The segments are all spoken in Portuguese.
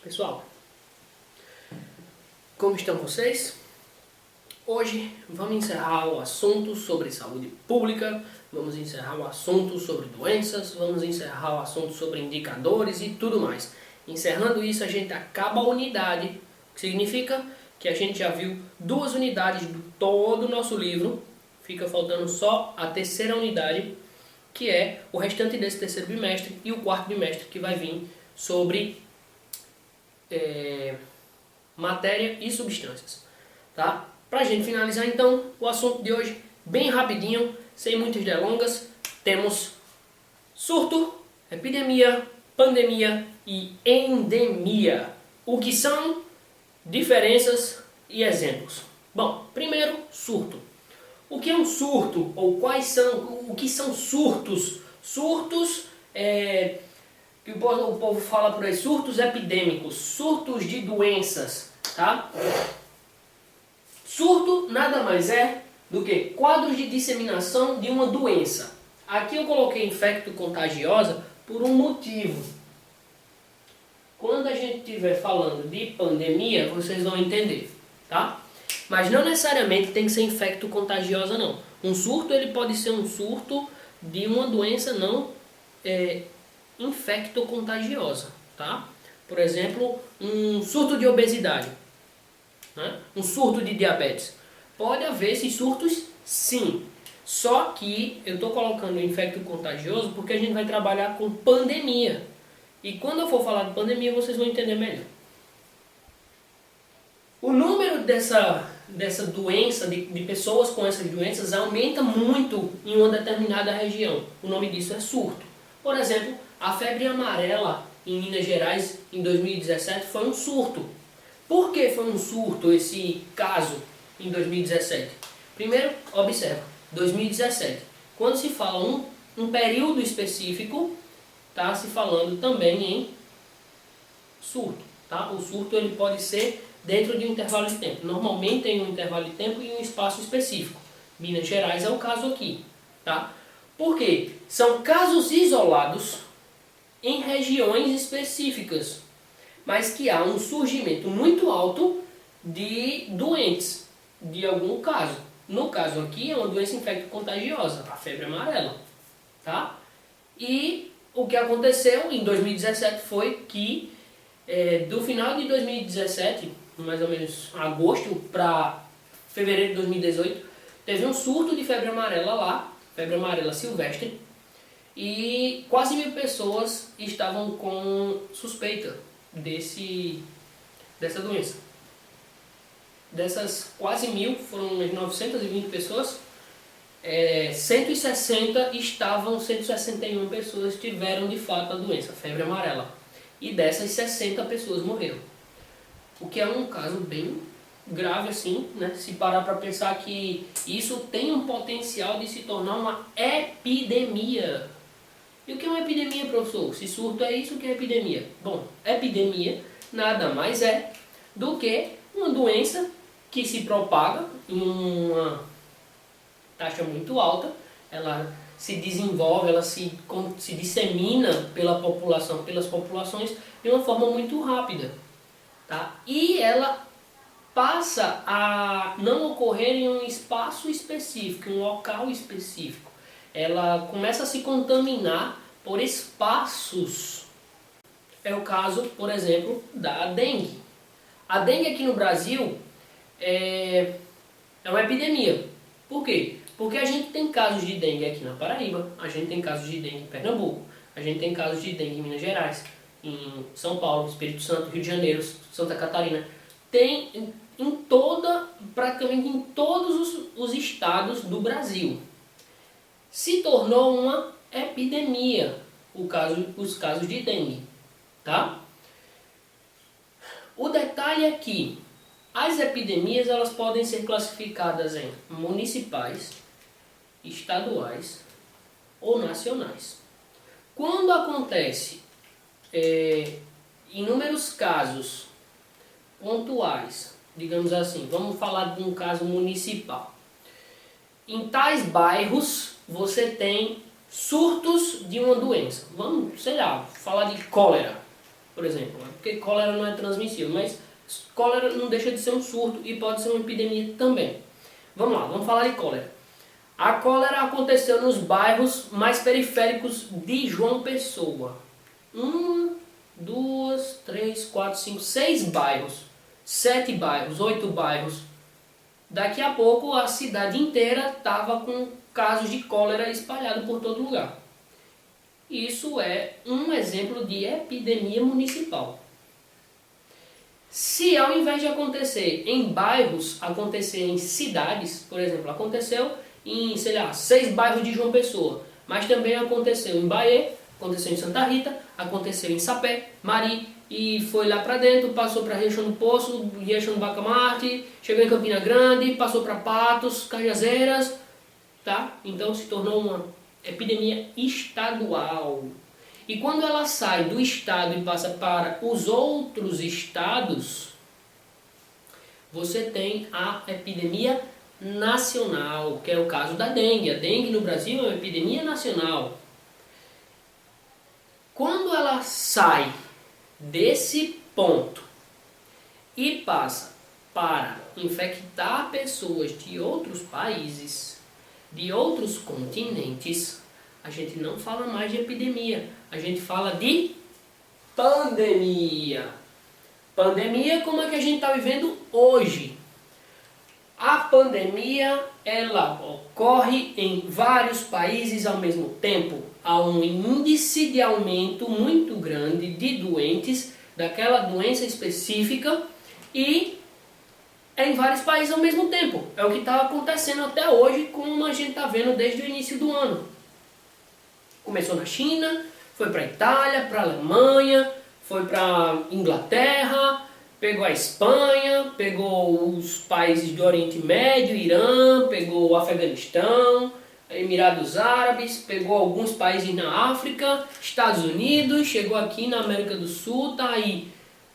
Pessoal, como estão vocês? Hoje vamos encerrar o assunto sobre saúde pública, vamos encerrar o assunto sobre doenças, vamos encerrar o assunto sobre indicadores e tudo mais. Encerrando isso, a gente acaba a unidade, que significa que a gente já viu 2 unidades de todo o nosso livro, fica faltando só a terceira unidade, que é o restante desse terceiro bimestre e o quarto bimestre, que vai vir sobre matéria e substâncias, tá? Pra gente finalizar então o assunto de hoje, bem rapidinho, sem muitas delongas, temos surto, epidemia, pandemia e endemia. O que são, diferenças e exemplos. Bom, primeiro, surto. O que é um surto? Ou o que são surtos? Surtos que o povo fala por aí, surtos epidêmicos, surtos de doenças, tá? Surto nada mais é do que quadros de disseminação de uma doença. Aqui eu coloquei infecto-contagiosa por um motivo. Quando a gente estiver falando de pandemia, vocês vão entender, tá? Mas não necessariamente tem que ser infecto-contagiosa, não. Um surto ele pode ser um surto de uma doença não infecto-contagiosa, tá? Por exemplo, um surto de obesidade, né? Um surto de diabetes. Pode haver esses surtos, sim. Só que eu estou colocando infecto-contagioso porque a gente vai trabalhar com pandemia. E quando eu for falar de pandemia, vocês vão entender melhor. O número dessa doença, de pessoas com essas doenças, aumenta muito em uma determinada região. O nome disso é surto. Por exemplo, a febre amarela em Minas Gerais em 2017 foi um surto. Por que foi um surto esse caso em 2017? Primeiro, observa, 2017. Quando se fala um período específico, está se falando também em surto. Tá? O surto ele pode ser dentro de um intervalo de tempo. Normalmente tem um intervalo de tempo e um espaço específico. Minas Gerais é o caso aqui. Tá? Por quê? São casos isolados em regiões específicas, mas que há um surgimento muito alto de doentes, de algum caso. No caso aqui é uma doença infecto-contagiosa, a febre amarela. Tá? E o que aconteceu em 2017 foi que do final de 2017, mais ou menos agosto para fevereiro de 2018, teve um surto de febre amarela lá, febre amarela silvestre, e quase 1.000 pessoas estavam com suspeita dessa doença. Dessas quase 1.000, foram umas 920 pessoas, 161 pessoas tiveram de fato a doença, a febre amarela. E dessas 60 pessoas morreram. O que é um caso bem grave assim, né? Se parar para pensar que isso tem um potencial de se tornar uma epidemia. E o que é uma epidemia, professor? Se surto é isso, o que é epidemia? Bom, epidemia nada mais é do que uma doença que se propaga em uma taxa muito alta, ela se desenvolve, ela se dissemina pela população, pelas populações de uma forma muito rápida. Tá? E ela passa a não ocorrer em um espaço específico, em um local específico. Ela começa a se contaminar por espaços. É o caso, por exemplo, da dengue. A dengue aqui no Brasil é uma epidemia. Por quê? Porque a gente tem casos de dengue aqui na Paraíba, a gente tem casos de dengue em Pernambuco, a gente tem casos de dengue em Minas Gerais, em São Paulo, Espírito Santo, Rio de Janeiro, Santa Catarina. Tem praticamente em todos os estados do Brasil. Se tornou uma epidemia os casos de dengue. Tá? O detalhe é que as epidemias elas podem ser classificadas em municipais, estaduais ou nacionais. Quando acontece inúmeros casos pontuais, digamos assim, vamos falar de um caso municipal. Em tais bairros você tem surtos de uma doença. Vamos, sei lá, falar de cólera. por exemplo, porque cólera não é transmissível, mas cólera não deixa de ser um surto e pode ser uma epidemia também. Vamos lá, vamos falar de cólera. A cólera aconteceu nos bairros mais periféricos de João Pessoa. 1, 2, 3, 4, 5, 6 bairros, 7 bairros, 8 bairros. Daqui a pouco a cidade inteira estava com casos de cólera espalhados por todo lugar. Isso é um exemplo de epidemia municipal. Se ao invés de acontecer em bairros, acontecer em cidades, por exemplo, aconteceu em, 6 bairros de João Pessoa, mas também aconteceu em Bahia, aconteceu em Santa Rita, aconteceu em Sapé, Mari, e foi lá para dentro, passou para Riachão do Poço, Riachão do Bacamarte, chegou em Campina Grande, passou para Patos, Cajazeiras, tá? Então se tornou uma epidemia estadual. E quando ela sai do estado e passa para os outros estados, você tem a epidemia nacional, que é o caso da dengue. A dengue no Brasil é uma epidemia nacional. Quando ela sai desse ponto e passa para infectar pessoas de outros países, de outros continentes, a gente não fala mais de epidemia, a gente fala de pandemia. Pandemia como é que a gente está vivendo hoje. A pandemia, ela ocorre em vários países ao mesmo tempo. Há um índice de aumento muito grande de doentes daquela doença específica e é em vários países ao mesmo tempo. É o que está acontecendo até hoje, como a gente está vendo desde o início do ano. Começou na China, foi para a Itália, para a Alemanha, foi para a Inglaterra, pegou a Espanha, pegou os países do Oriente Médio, Irã, pegou o Afeganistão, Emirados Árabes, pegou alguns países na África, Estados Unidos, chegou aqui na América do Sul, tá aí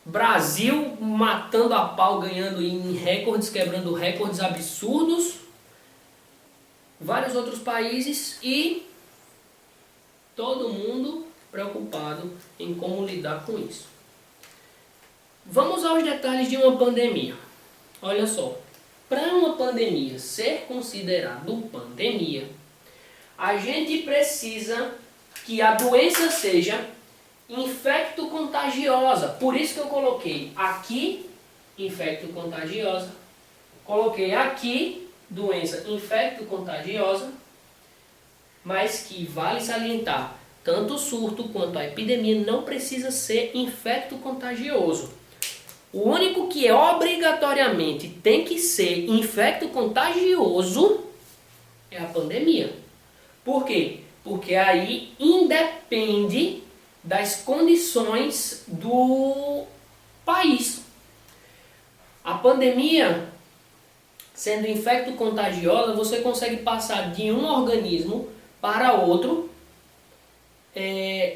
Brasil matando a pau, ganhando em recordes, quebrando recordes absurdos, vários outros países e todo mundo preocupado em como lidar com isso. Vamos aos detalhes de uma pandemia. Olha só, para uma pandemia ser considerada pandemia, a gente precisa que a doença seja infecto-contagiosa. Por isso que eu coloquei aqui infecto-contagiosa, coloquei aqui doença infecto-contagiosa, mas que vale salientar, tanto o surto quanto a epidemia não precisa ser infecto-contagioso. O único que é obrigatoriamente tem que ser infecto-contagioso é a pandemia. Por quê? Porque aí independe das condições do país. A pandemia, sendo infecto-contagiosa, você consegue passar de um organismo para outro,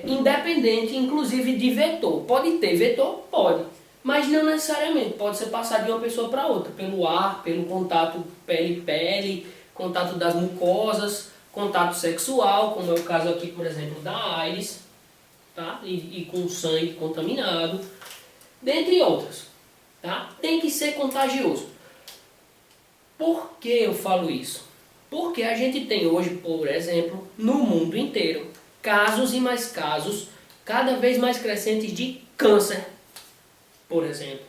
independente, inclusive, de vetor. Pode ter vetor? Pode. Mas não necessariamente. Pode ser passar de uma pessoa para outra. Pelo ar, pelo contato pele-pele, contato das mucosas, contato sexual, como é o caso aqui, por exemplo, da AIDS, tá? E com sangue contaminado, dentre outras. Tá? Tem que ser contagioso. Por que eu falo isso? Porque a gente tem hoje, por exemplo, no mundo inteiro, casos e mais casos, cada vez mais crescentes de câncer, por exemplo,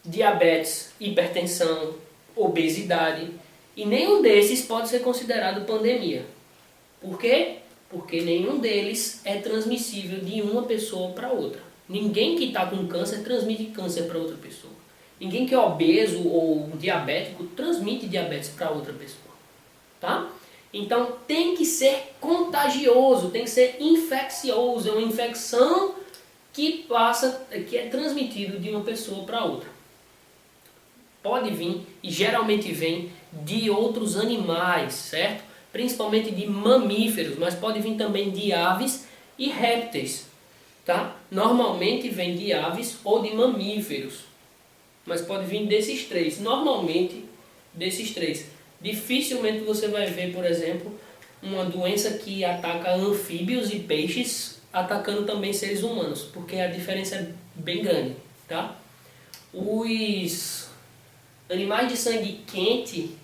diabetes, hipertensão, obesidade, e nenhum desses pode ser considerado pandemia. Por quê? Porque nenhum deles é transmissível de uma pessoa para outra. Ninguém que está com câncer transmite câncer para outra pessoa. Ninguém que é obeso ou diabético transmite diabetes para outra pessoa. Tá? Então tem que ser contagioso, tem que ser infeccioso, é uma infecção que é transmitido de uma pessoa para outra. Pode vir, e geralmente vem, de outros animais, certo? Principalmente de mamíferos, mas pode vir também de aves e répteis, tá? Normalmente vem de aves ou de mamíferos, mas pode vir desses três, normalmente desses três. Dificilmente você vai ver, por exemplo, uma doença que ataca anfíbios e peixes atacando também seres humanos, porque a diferença é bem grande, tá? Os animais de sangue quente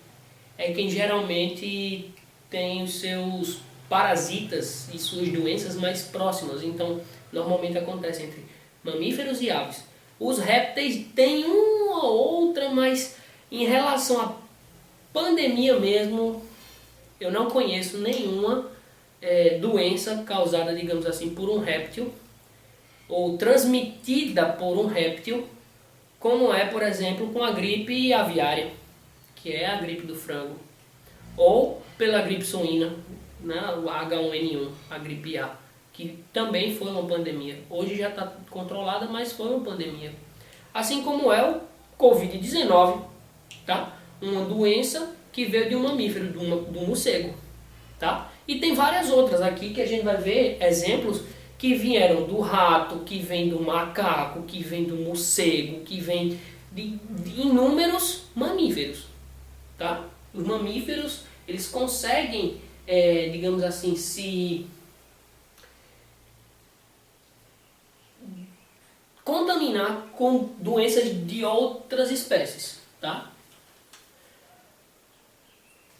é quem geralmente tem os seus parasitas e suas doenças mais próximas, então normalmente acontece entre mamíferos e aves. Os répteis têm uma ou outra, mas em relação à pandemia mesmo, eu não conheço nenhuma doença causada, digamos assim, por um réptil ou transmitida por um réptil, como é, por exemplo, com a gripe aviária, que é a gripe do frango, ou pela gripe suína, né, o H1N1, a gripe A, que também foi uma pandemia. Hoje já está controlada, mas foi uma pandemia. Assim como é o Covid-19, tá? Uma doença que veio de um mamífero, do morcego, tá? E tem várias outras aqui que a gente vai ver exemplos que vieram do rato, que vem do macaco, que vem do morcego, que vem de inúmeros mamíferos, tá? Os mamíferos, eles conseguem, digamos assim, se contaminar com doenças de outras espécies, tá?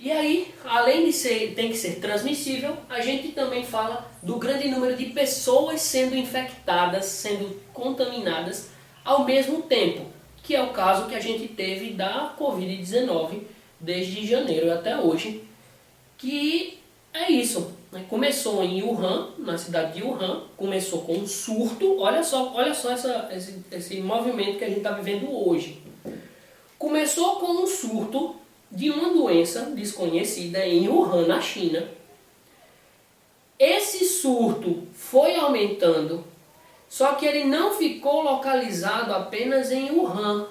E aí, além de tem que ser transmissível, a gente também fala do grande número de pessoas sendo infectadas, sendo contaminadas ao mesmo tempo, que é o caso que a gente teve da Covid-19 desde janeiro até hoje, que é isso, né? Começou em Wuhan, na cidade de Wuhan, começou com um surto, olha só esse movimento que a gente está vivendo hoje. Começou com um surto de uma doença desconhecida em Wuhan, na China. Esse surto foi aumentando, só que ele não ficou localizado apenas em Wuhan.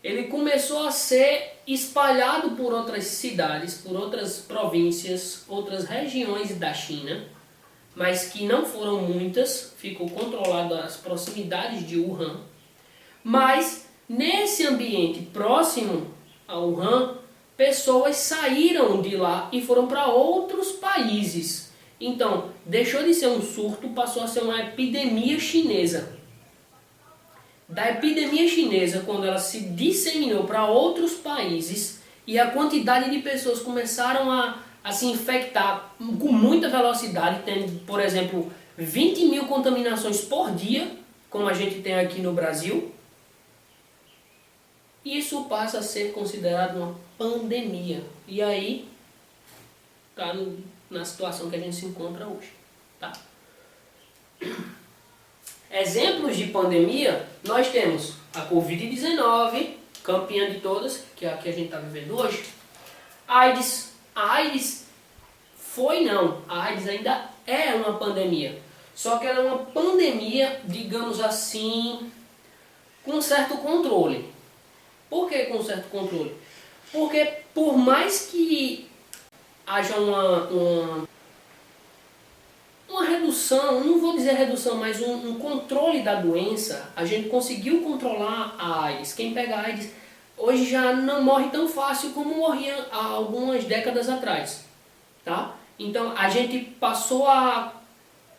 Ele começou a ser espalhado por outras cidades, por outras províncias, outras regiões da China, mas que não foram muitas, ficou controlado as proximidades de Wuhan. Mas nesse ambiente próximo a Wuhan, pessoas saíram de lá e foram para outros países. Então, deixou de ser um surto, passou a ser uma epidemia chinesa. Da epidemia chinesa, quando ela se disseminou para outros países e a quantidade de pessoas começaram a se infectar com muita velocidade, tendo, por exemplo, 20 mil contaminações por dia, como a gente tem aqui no Brasil, isso passa a ser considerado uma pandemia. E aí, está na situação que a gente se encontra hoje. Tá? Exemplos de pandemia, nós temos a Covid-19, campeã de todas, que é a que a gente está vivendo hoje. AIDS. A AIDS a AIDS ainda é uma pandemia. Só que ela é uma pandemia, digamos assim, com certo controle. Por que com certo controle? Porque por mais que haja uma redução, não vou dizer redução, mas um controle da doença, a gente conseguiu controlar a AIDS. Quem pega a AIDS hoje já não morre tão fácil como morria há algumas décadas atrás. Tá? Então a gente passou a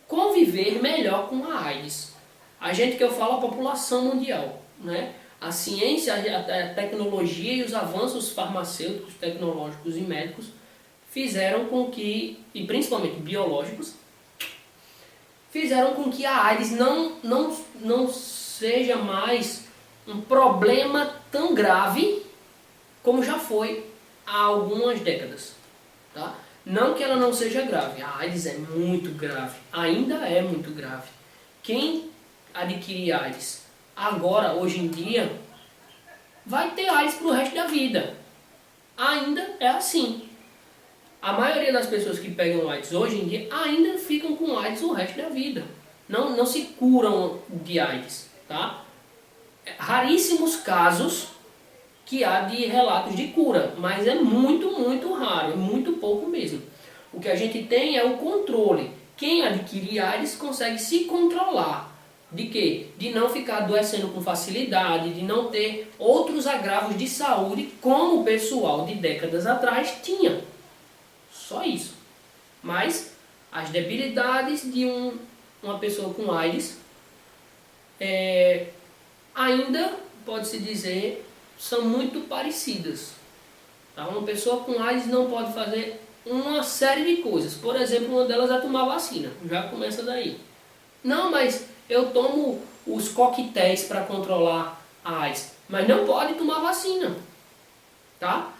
conviver melhor com a AIDS. A gente, que eu falo, a população mundial, né? A ciência, a tecnologia e os avanços farmacêuticos, tecnológicos e médicos fizeram com que, e principalmente biológicos, fizeram com que a AIDS não seja mais um problema tão grave como já foi há algumas décadas. Tá? Não que ela não seja grave, a AIDS é muito grave, ainda é muito grave. Quem adquirir AIDS agora, hoje em dia, vai ter AIDS para o resto da vida. Ainda é assim. A maioria das pessoas que pegam AIDS hoje em dia ainda ficam com AIDS o resto da vida. Não se curam de AIDS. Tá? Raríssimos casos que há de relatos de cura, mas é muito, muito raro, é muito pouco mesmo. O que a gente tem é o controle. Quem adquire AIDS consegue se controlar. De quê? De não ficar adoecendo com facilidade, de não ter outros agravos de saúde como o pessoal de décadas atrás tinha. Só isso. Mas as debilidades de uma pessoa com AIDS, ainda, pode-se dizer, são muito parecidas. Tá? Uma pessoa com AIDS não pode fazer uma série de coisas. Por exemplo, uma delas é tomar vacina. Já começa daí. Não, mas eu tomo os coquetéis para controlar a AIDS. Mas não pode tomar vacina. Tá?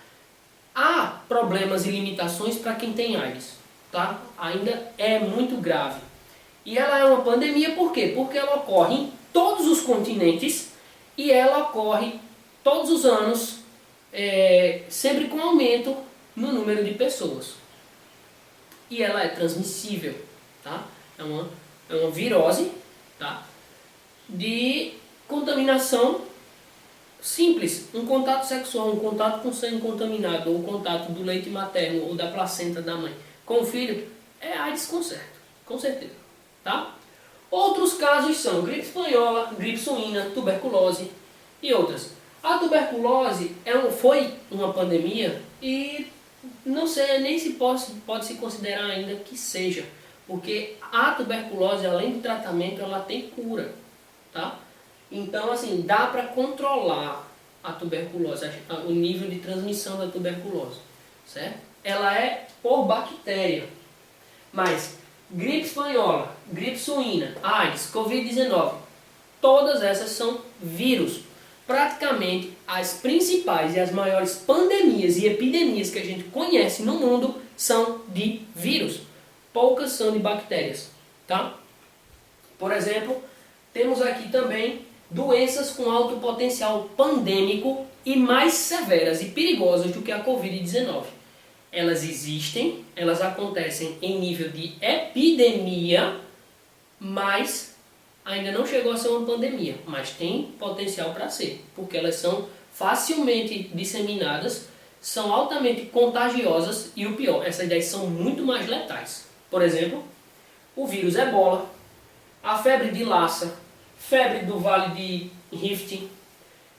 Há problemas e limitações para quem tem AIDS. Tá? Ainda é muito grave. E ela é uma pandemia por quê? Porque ela ocorre em todos os continentes e ela ocorre todos os anos, sempre com aumento no número de pessoas. E ela é transmissível, tá? É uma virose, tá? De contaminação simples. Um contato sexual, um contato com sangue contaminado, ou contato do leite materno ou da placenta da mãe com o filho, é AIDS com certeza, tá? Outros casos são gripe espanhola, gripe suína, tuberculose e outras. A tuberculose foi uma pandemia e não sei nem se pode se considerar ainda que seja, porque a tuberculose, além de tratamento, ela tem cura, tá? Então, assim, dá para controlar a tuberculose, o nível de transmissão da tuberculose, certo? Ela é por bactéria, mas gripe espanhola, gripe suína, AIDS, Covid-19, todas essas são vírus. Praticamente as principais e as maiores pandemias e epidemias que a gente conhece no mundo são de vírus. Poucas são de bactérias, tá? Por exemplo, temos aqui também doenças com alto potencial pandêmico e mais severas e perigosas do que a Covid-19. Elas existem, elas acontecem em nível de epidemia, mas ainda não chegou a ser uma pandemia, mas tem potencial para ser, porque elas são facilmente disseminadas, são altamente contagiosas e o pior, essas daí são muito mais letais. Por exemplo, o vírus Ebola, a febre de Lassa, febre do Vale de Rift,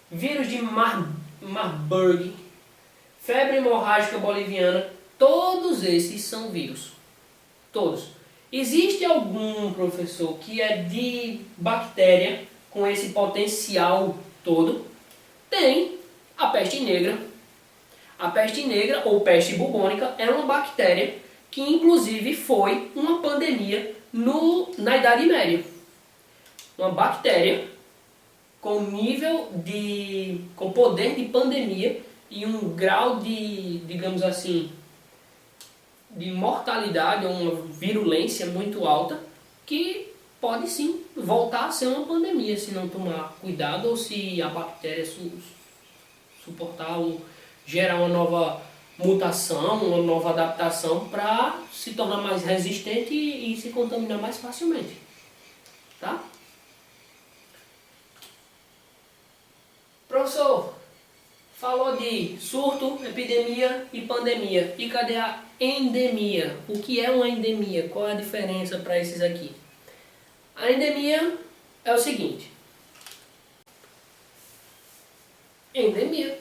vírus de Marburg, febre hemorrágica boliviana, todos esses são vírus. Todos. Existe algum, professor, que é de bactéria com esse potencial todo? Tem a peste negra. A peste negra ou peste bubônica é uma bactéria que inclusive foi uma pandemia na Idade Média. Uma bactéria com com poder de pandemia e um grau de, digamos assim, de mortalidade, uma virulência muito alta, que pode sim voltar a ser uma pandemia se não tomar cuidado ou se a bactéria suportar ou gerar uma nova mutação, uma nova adaptação para se tornar mais resistente e se contaminar mais facilmente. Tá? Professor, falou de surto, epidemia e pandemia. E cadê a endemia? O que é uma endemia? Qual é a diferença para esses aqui? A endemia é o seguinte. Endemia.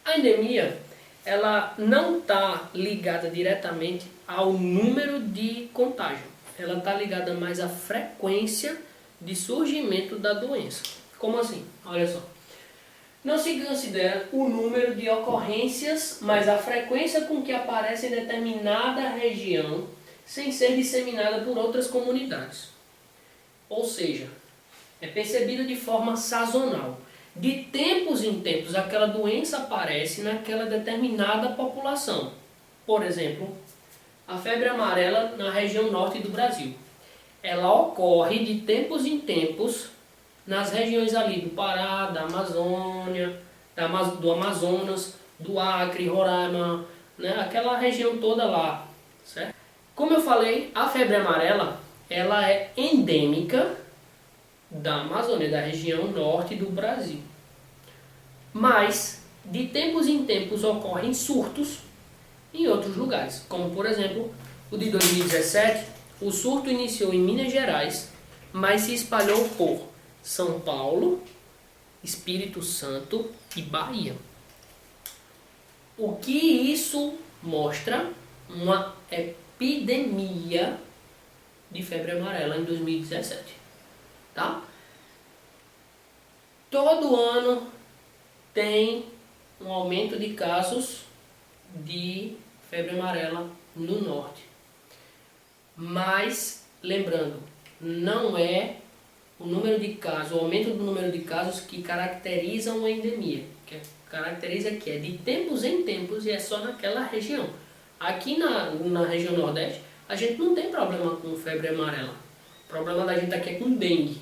A endemia, ela não está ligada diretamente ao número de contágio. Ela está ligada mais à frequência de surgimento da doença. Como assim? Olha só. Não se considera o número de ocorrências, mas a frequência com que aparece em determinada região sem ser disseminada por outras comunidades. Ou seja, é percebido de forma sazonal. De tempos em tempos, aquela doença aparece naquela determinada população. Por exemplo, a febre amarela na região norte do Brasil. Ela ocorre de tempos em tempos nas regiões ali do Pará, da Amazônia, do Amazonas, do Acre, Roraima, né? Aquela região toda lá, certo? Como eu falei, a febre amarela, ela é endêmica da Amazônia, da região norte do Brasil. Mas, de tempos em tempos, ocorrem surtos em outros lugares, como por exemplo, o de 2017, o surto iniciou em Minas Gerais, mas se espalhou por São Paulo, Espírito Santo e Bahia. O que isso mostra? Uma epidemia de febre amarela em 2017, tá? Todo ano tem um aumento de casos de febre amarela no norte. Mas, lembrando, não é o número de casos, o aumento do número de casos que caracteriza uma endemia. Que caracteriza que é de tempos em tempos e é só naquela região. Aqui na região nordeste, a gente não tem problema com febre amarela. O problema da gente aqui é com dengue,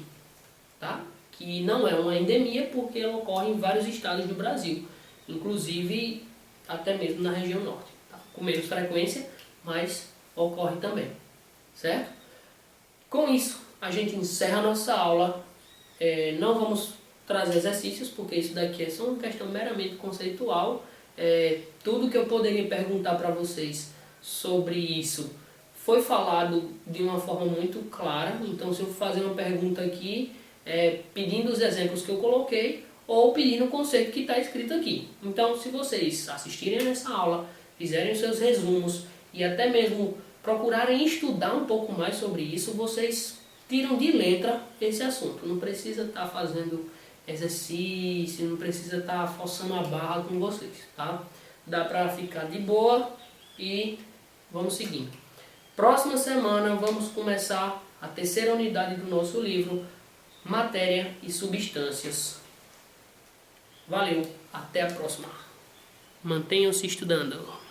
tá? Que não é uma endemia porque ela ocorre em vários estados do Brasil, inclusive até mesmo na região norte, tá? Com menos frequência, mas ocorre também, certo? Com isso, a gente encerra a nossa aula. Não vamos trazer exercícios, porque isso daqui é só uma questão meramente conceitual. Tudo que eu poderia perguntar para vocês sobre isso foi falado de uma forma muito clara. Então, se eu fazer uma pergunta aqui, pedindo os exemplos que eu coloquei, ou pedindo o conceito que está escrito aqui. Então, se vocês assistirem nessa aula, fizerem os seus resumos e até mesmo procurarem estudar um pouco mais sobre isso, vocês tiram de letra esse assunto. Não precisa estar fazendo exercício, não precisa estar forçando a barra com vocês, tá? Dá para ficar de boa e vamos seguindo. Próxima semana vamos começar a terceira unidade do nosso livro, Matéria e Substâncias. Valeu, até a próxima. Mantenham-se estudando.